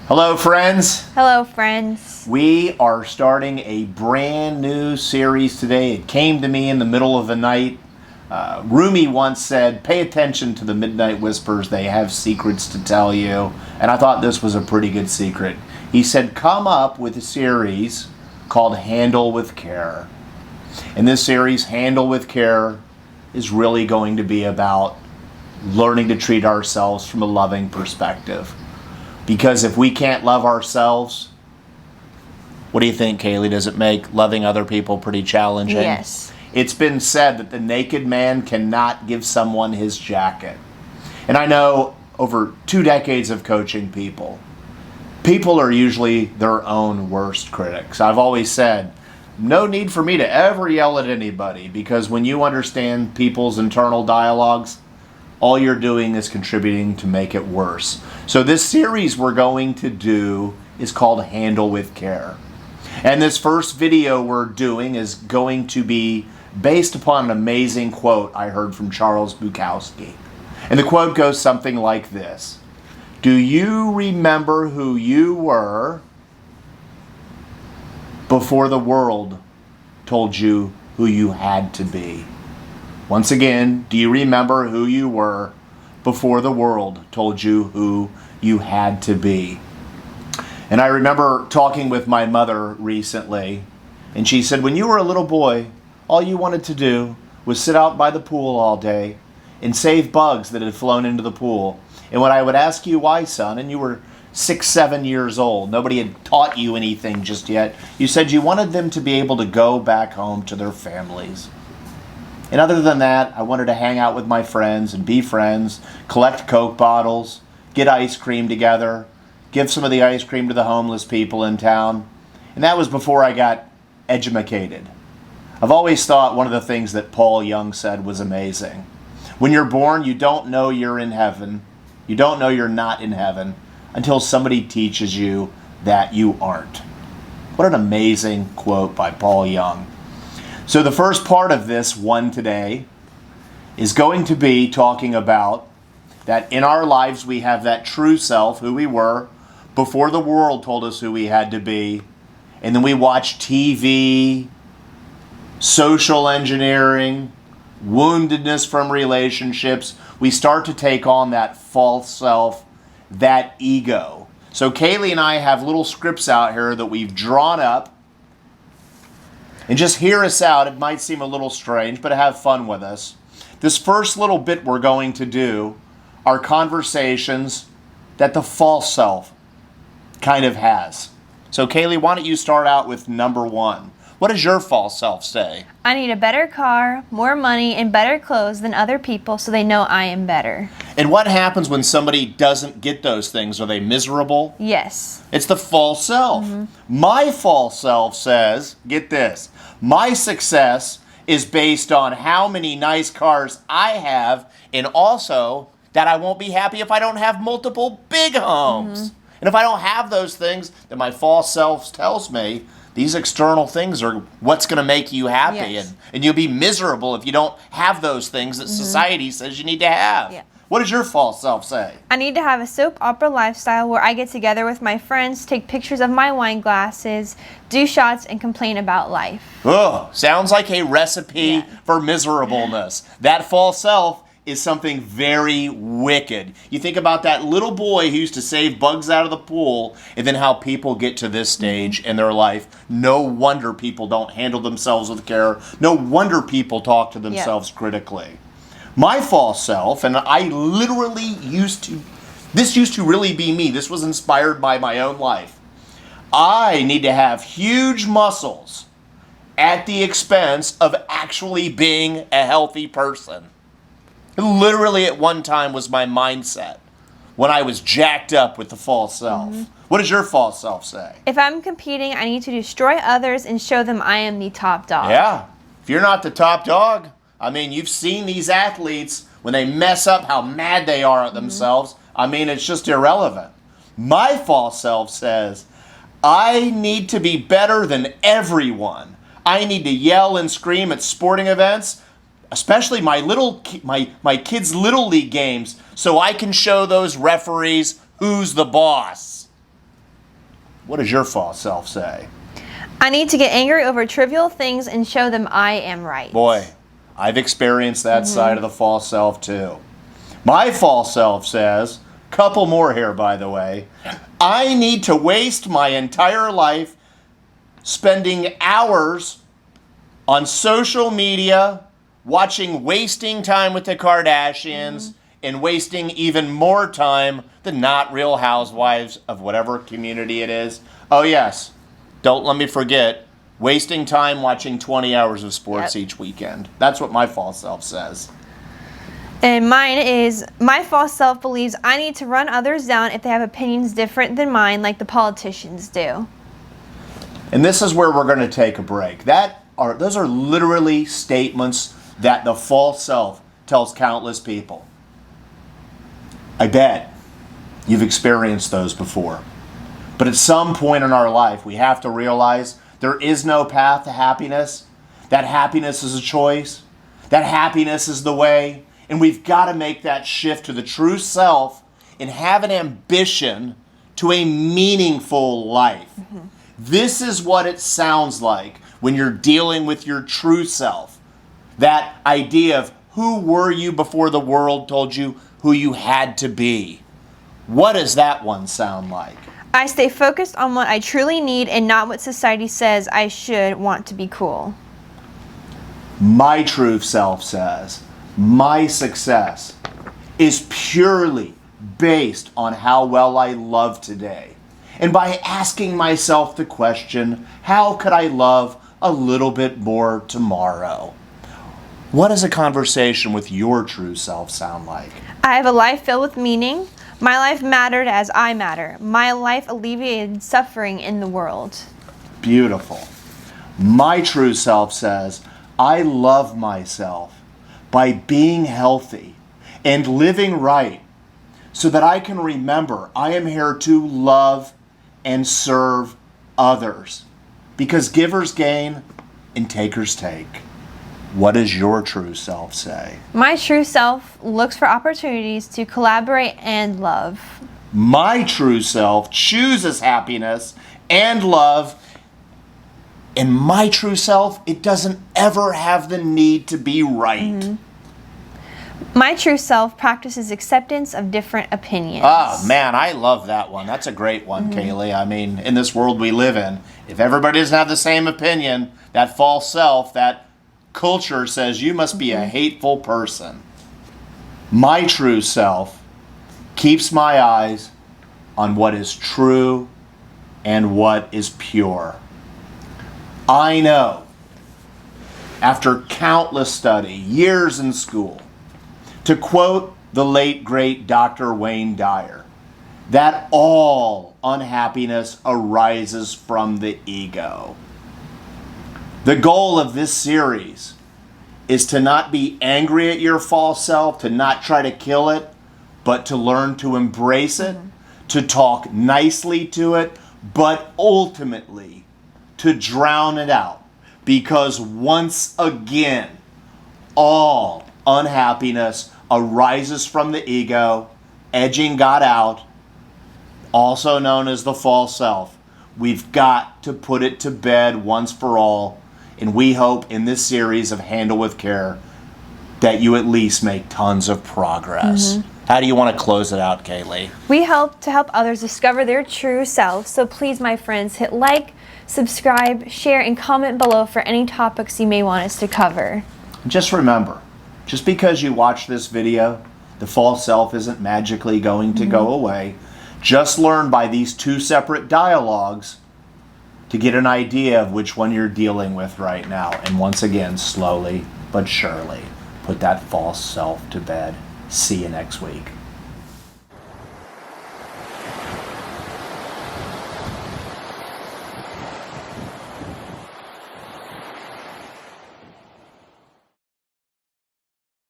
Hello, friends. Hello, friends. We are starting a brand new series today. It came to me in the middle of the night. Rumi once said, pay attention to the midnight whispers. They have secrets to tell you. And I thought this was a pretty good secret. He said, come up with a series called Handle with Care. And this series, Handle with Care, is really going to be about learning to treat ourselves from a loving perspective. Because if we can't love ourselves, what do you think, Kaylee? Does it make loving other people pretty challenging? Yes. It's been said that the naked man cannot give someone his jacket. And I know over 2 decades of coaching people are usually their own worst critics. I've always said, no need for me to ever yell at anybody, because when you understand people's internal dialogues, all you're doing is contributing to make it worse. So this series we're going to do is called Handle with Care. And this first video we're doing is going to be based upon an amazing quote I heard from Charles Bukowski. And the quote goes something like this: do you remember who you were before the world told you who you had to be? Once again, do you remember who you were before the world told you who you had to be? And I remember talking with my mother recently, and she said, when you were a little boy, all you wanted to do was sit out by the pool all day and save bugs that had flown into the pool. And when I would ask you why, son, and you were 6, 7 years old, nobody had taught you anything just yet, you said you wanted them to be able to go back home to their families. And other than that, I wanted to hang out with my friends and be friends, collect Coke bottles, get ice cream together, give some of the ice cream to the homeless people in town. And that was before I got edumacated. I've always thought one of the things that Paul Young said was amazing. When you're born, you don't know you're in heaven. You don't know you're not in heaven until somebody teaches you that you aren't. What an amazing quote by Paul Young. So the first part of this one today is going to be talking about that in our lives we have that true self, who we were before the world told us who we had to be. And then we watch TV, social engineering, woundedness from relationships. We start to take on that false self, that ego. So Kaylee and I have little scripts out here that we've drawn up. And just hear us out. It might seem a little strange, but have fun with us. This first little bit we're going to do are conversations that the false self kind of has. So Kaylee, why don't you start out with number 1? What does your false self say? I need a better car, more money, and better clothes than other people so they know I am better. And what happens when somebody doesn't get those things? Are they miserable? Yes. It's the false self. My false self says, get this, my success is based on how many nice cars I have, and also that I won't be happy if I don't have multiple big homes. And if I don't have those things, then my false self tells me these external things are what's going to make you happy. Yes. And you'll be miserable if you don't have those things that society says you need to have. Yeah. What does your false self say? I need to have a soap opera lifestyle where I get together with my friends, take pictures of my wine glasses, do shots, and complain about life. Oh, sounds like a recipe for miserableness. That false self is something very wicked. You think about that little boy who used to save bugs out of the pool, and then how people get to this stage in their life. No wonder people don't handle themselves with care. No wonder people talk to themselves critically. My false self, and I literally this used to really be me. This was inspired by my own life. I need to have huge muscles at the expense of actually being a healthy person. It literally at one time was my mindset when I was jacked up with the false self. What does your false self say? If I'm competing, I need to destroy others and show them I am the top dog. Yeah. If you're not the top dog, I mean, you've seen these athletes, when they mess up, how mad they are at themselves. I mean, it's just irrelevant. My false self says, I need to be better than everyone. I need to yell and scream at sporting events, especially my kids' little league games, so I can show those referees who's the boss. what does your false self say? I need to get angry over trivial things and show them I am right. Boy, I've experienced that side of the false self too. My false self says, couple more here by the way, I need to waste my entire life spending hours on social media, wasting time with the Kardashians, and wasting even more time the not real housewives of whatever community it is. Oh yes, don't let me forget, wasting time watching 20 hours of sports each weekend. That's what my false self says. And mine is, my false self believes I need to run others down if they have opinions different than mine, like the politicians do. And this is where we're going to take a break. Those are literally statements that the false self tells countless people. I bet you've experienced those before. But at some point in our life, we have to realize there is no path to happiness. That happiness is a choice. That happiness is the way. And we've got to make that shift to the true self and have an ambition to a meaningful life. This is what it sounds like when you're dealing with your true self. That idea of who were you before the world told you who you had to be. What does that one sound like? I stay focused on what I truly need and not what society says I should want to be cool. My true self says, my success is purely based on how well I love today. And by asking myself the question, how could I love a little bit more tomorrow? What does a conversation with your true self sound like? I have a life filled with meaning. My life mattered as I matter. My life alleviated suffering in the world. Beautiful. My true self says, I love myself by being healthy and living right so that I can remember I am here to love and serve others. Because givers gain and takers take. What does your true self say? My true self looks for opportunities to collaborate and love. My true self chooses happiness and love. And my true self, it doesn't ever have the need to be right. My true self practices acceptance of different opinions. Oh, man, I love that one. That's a great one, Kaylee. I mean, in this world we live in, if everybody doesn't have the same opinion, that false self, that culture says you must be a hateful person. My true self keeps my eyes on what is true and what is pure. I know, after countless study, years in school, to quote the late, great Dr. Wayne Dyer, that all unhappiness arises from the ego. The goal of this series is to not be angry at your false self, to not try to kill it, but to learn to embrace it, to talk nicely to it, but ultimately to drown it out. Because once again, all unhappiness arises from the ego, edging God out, also known as the false self. We've got to put it to bed once for all. And we hope in this series of Handle with Care that you at least make tons of progress. How do you want to close it out, Kaylee? We hope to help others discover their true self. So please, my friends, hit like, subscribe, share, and comment below for any topics you may want us to cover. Just remember, just because you watch this video, the false self isn't magically going to go away. Just learn by these two separate dialogues to get an idea of which one you're dealing with right now. And once again, slowly but surely, put that false self to bed. See you next week.